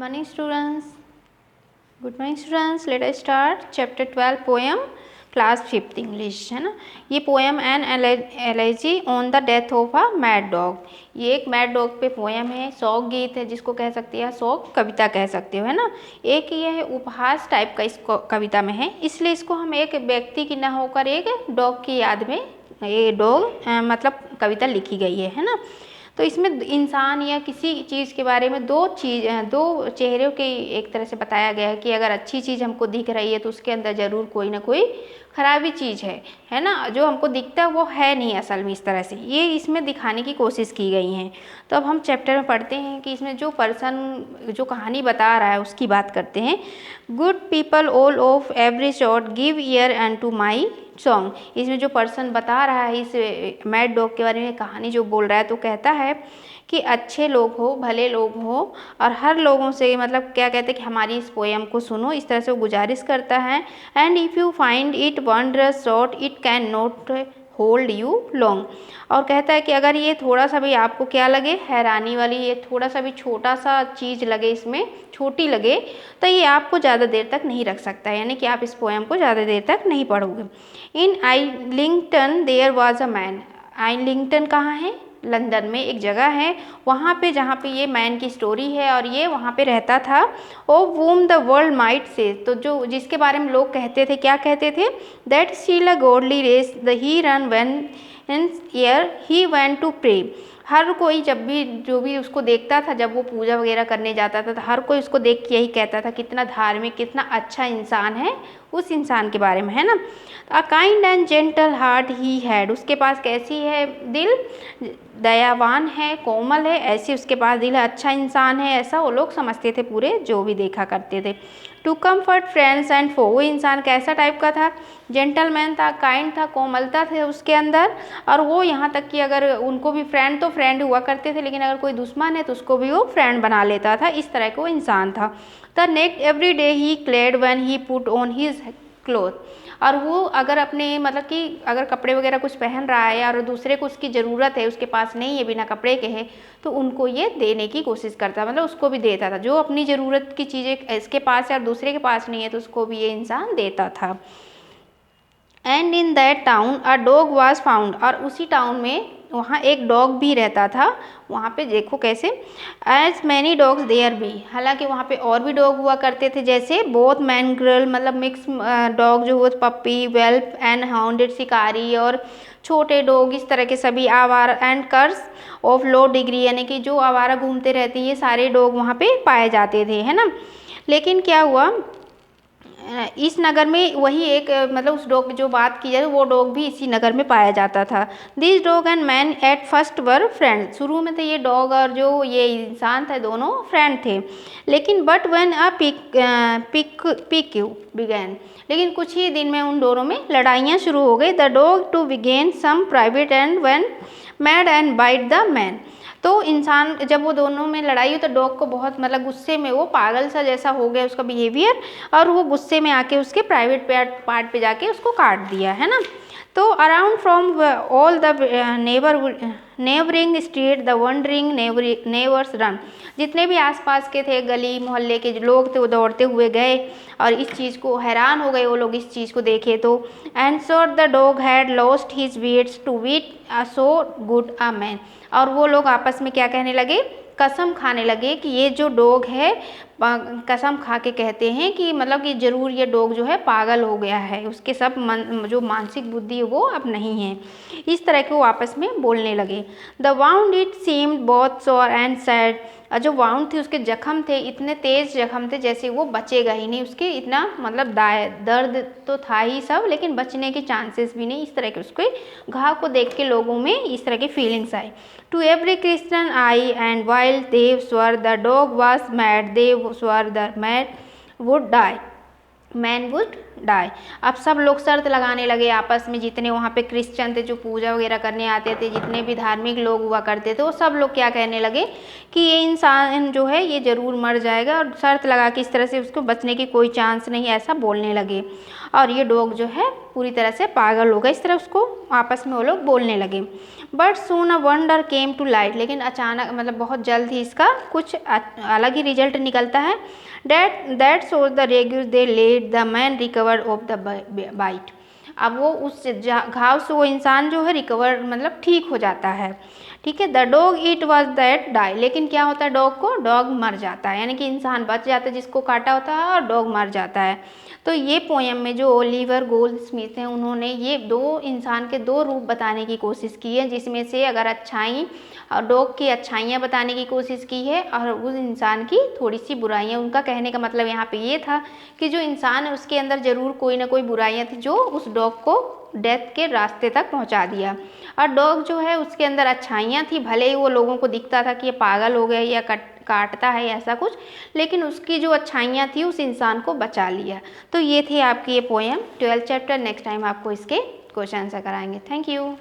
morning students. Good morning students. Let us start chapter 12 poem class 5th English है ना। ये poem an elegy on the death of a mad dog. ये एक mad dog पे poem है, शोक गीत है जिसको कह सकती है, शोक कविता कह सकते हो है ना। एक ये है उपहास टाइप का इस कविता में है, इसलिए इसको हम एक व्यक्ति की न होकर एक डॉग की याद में ये डॉग मतलब कविता लिखी गई है ना। तो इसमें इंसान या किसी चीज़ के बारे में दो चेहरों के एक तरह से बताया गया है कि अगर अच्छी चीज़ हमको दिख रही है तो उसके अंदर ज़रूर कोई ना कोई खराबी चीज़ है ना। जो हमको दिखता है वो है नहीं असल में, इस तरह से ये इसमें दिखाने की कोशिश की गई हैं। तो अब हम चैप्टर में पढ़ते हैं कि इसमें जो पर्सन जो कहानी बता रहा है उसकी बात करते हैं। Good people all of every sort give ear and to my song. इसमें जो पर्सन बता रहा है इस मैड डॉग के बारे में कहानी जो बोल रहा है तो कहता है कि अच्छे लोग हो, भले लोग हो और हर लोगों से मतलब क्या कहते हैं कि हमारी इस पोएम को सुनो, इस तरह से वो गुजारिश करता है। And if you find it wondrous short it can not hold you long. और कहता है कि अगर ये थोड़ा सा भी आपको क्या लगे हैरानी वाली, ये थोड़ा सा भी छोटा सा चीज़ लगे, इसमें छोटी लगे, तो ये आपको ज़्यादा देर तक नहीं रख सकता है, यानी कि आप इस पोएम को ज़्यादा देर तक नहीं पढ़ोगे। इन आइलिंगटन देयर वाज अ मैन। आइलिंगटन कहाँ है? लंदन में एक जगह है, वहाँ पे जहाँ पे ये मैन की स्टोरी है और ये वहाँ पे रहता था। ओ वूम द वर्ल्ड माइट से, तो जो जिसके बारे में लोग कहते थे, क्या कहते थे? That still a godly race the he run when year he went to pray. हर कोई जब भी जो भी उसको देखता था, जब वो पूजा वगैरह करने जाता था तो हर कोई उसको देख के यही कहता था कितना धार्मिक, कितना अच्छा इंसान है, उस इंसान के बारे में है ना। A kind and gentle heart he had, उसके पास कैसी है दिल? दयावान है, कोमल है, ऐसी उसके पास दिल है, अच्छा इंसान है, ऐसा वो लोग समझते थे पूरे जो भी देखा करते थे। टू कम्फर्ट फ्रेंड्स एंड फो, वो इंसान कैसा टाइप का था? जेंटलमैन था, काइंड था, कोमलता थे उसके अंदर। और वो यहाँ तक कि अगर उनको भी फ्रेंड तो फ्रेंड हुआ करते थे, लेकिन अगर कोई दुश्मन है तो उसको भी वो फ्रेंड बना लेता था, इस तरह का वो इंसान था। The next every day he clad when he put on his cloth. और वो अगर अपने मतलब कि अगर कपड़े वगैरह कुछ पहन रहा है और दूसरे को उसकी ज़रूरत है, उसके पास नहीं है, बिना कपड़े के है, तो उनको ये देने की कोशिश करता, मतलब उसको भी देता था। जो अपनी ज़रूरत की चीज़ें इसके पास है और दूसरे के पास नहीं है तो उसको भी ये इंसान देता था। And in that town a dog was found, और उसी टाउन में वहाँ एक डॉग भी रहता था। वहाँ पे देखो कैसे, as many dogs there be, हालांकि वहाँ पे और भी डॉग हुआ करते थे, जैसे बोथ मैन गर्ल मतलब मिक्स डॉग जो हो, पप्पी वेल्प एंड हाउंडेड शिकारी और छोटे डॉग, इस तरह के सभी आवारा and curs of low degree, यानी कि जो आवारा घूमते रहते हैं, ये सारे डॉग वहाँ पे पाए जाते थे है ना। लेकिन क्या हुआ, इस नगर में वही एक मतलब उस डॉग जो बात की जाए वो डॉग भी इसी नगर में पाया जाता था। This dog and man at first were friend, शुरू में तो ये डॉग और जो ये इंसान थे दोनों फ्रेंड थे, लेकिन but when a pique began, लेकिन कुछ ही दिन में उन दोनों में लड़ाइयाँ शुरू हो गई। The dog to began some private end when mad and bite the man. तो इंसान जब वो दोनों में लड़ाई हुई तो डॉग को बहुत मतलब गुस्से में, वो पागल सा जैसा हो गया उसका बिहेवियर, और वो गुस्से में आके उसके प्राइवेट पार्ट पे जाके उसको काट दिया है ना। तो around from all the neighbouring street the wondering neighbours run, जितने भी आसपास के थे गली मोहल्ले के जो लोग थे वो दौड़ते हुए गए और इस चीज़ को हैरान हो गए वो लोग इस चीज़ को देखे तो। And so the dog had lost his beats to beat a so good a man, और वो लोग आपस में क्या कहने लगे, कसम खाने लगे कि ये जो डॉग है, कसम खा के कहते हैं कि मतलब कि ज़रूर ये डॉग जो है पागल हो गया है, उसके सब जो मानसिक बुद्धि है वो अब नहीं है, इस तरह के वो आपस में बोलने लगे। The wound it seemed both सोर एंड सैड, जो वाउंड थे उसके जख्म थे, इतने तेज़ जख्म थे जैसे वो बचेगा ही नहीं, उसके इतना मतलब दर्द तो था ही सब, लेकिन बचने के चांसेस भी नहीं, इस तरह के उसके घाव को देख के लोगों में इस तरह की फीलिंग्स आई। To every Christian eye and while they swore the dog was mad they swore the mad would die, man would die. अब सब लोग शर्त लगाने लगे आपस में, जितने वहाँ पे क्रिश्चियन थे जो पूजा वगैरह करने आते थे, जितने भी धार्मिक लोग हुआ करते थे, वो सब लोग क्या कहने लगे कि ये इंसान जो है ये ज़रूर मर जाएगा, और शर्त लगा के इस तरह से उसको बचने की कोई चांस नहीं, ऐसा बोलने लगे। और ये डॉग जो है पूरी तरह से पागल हो गया, इस तरह उसको आपस में वो लोग बोलने लगे। But soon a wonder came to light, लेकिन अचानक मतलब बहुत जल्द ही इसका कुछ अलग ही रिजल्ट निकलता है। That shows the refuge they let the man recover of the bite. अब वो उस घाव से वो इंसान जो है रिकवर मतलब ठीक हो जाता है, ठीक है। The dog it was that die, लेकिन क्या होता है डॉग को, डॉग मर जाता है, यानी कि इंसान बच जाता है जिसको काटा होता है और डॉग मर जाता है। तो ये पोएम में जो ओलिवर गोल्डस्मिथ हैं उन्होंने ये दो इंसान के दो रूप बताने की कोशिश की है, जिसमें से अगर अच्छाई और डॉग की अच्छाइयाँ बताने की कोशिश की है और उस इंसान की थोड़ी सी बुराइयाँ। उनका कहने का मतलब यहाँ पे ये था कि जो इंसान है उसके अंदर ज़रूर कोई ना कोई बुराइयाँ थी जो उस डॉग को डेथ के रास्ते तक पहुँचा दिया, और डॉग जो है उसके अंदर अच्छाइयाँ थी, भले ही वो लोगों को दिखता था कि ये पागल हो गया या काटता है ऐसा कुछ, लेकिन उसकी जो अच्छाइयाँ थी उस इंसान को बचा लिया। तो ये थी आपकी ये poem 12th chapter. Next time आपको इसके क्वेश्चन आंसर कराएंगे। Thank you.